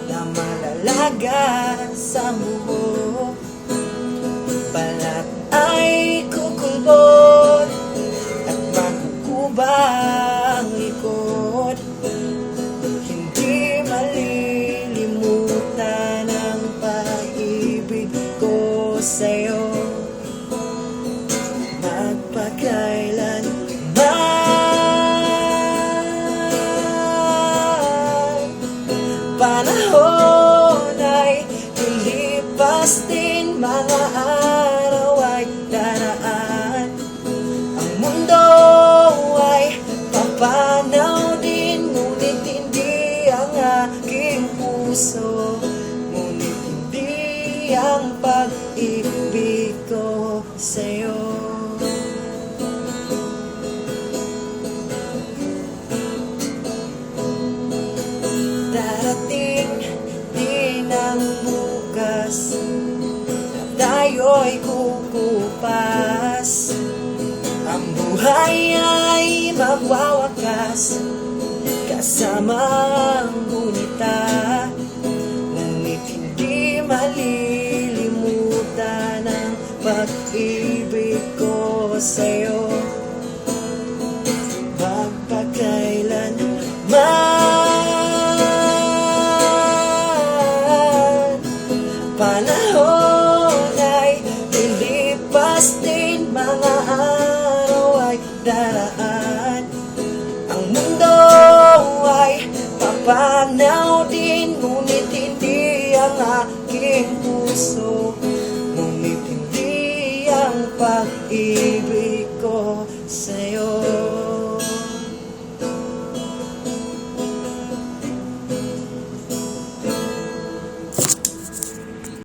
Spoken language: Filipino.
na malalaga sa buhok. Balat ay kukulbot at magkukubang likod. Hindi malilimutan ang pag-ibig ko sa'yo magpakailanman. Panahon ay lilipas din, mga araw ay daraan. Ang mundo ay papanaw din, ngunit hindi ang aking puso, ngunit hindi ang pag-ibig ko sa'yo. Darating din ang bukas na tayo'y kukupas. Ang buhay ay magwawakas kasama ang gunita, ngunit hindi malilimutan ang pag-ibig ko sa'yo magpakailanman. Panahon ay lilipas din, mga araw ay daraan. Ang mundo ay papanaw din, ngunit hindi ang aking puso,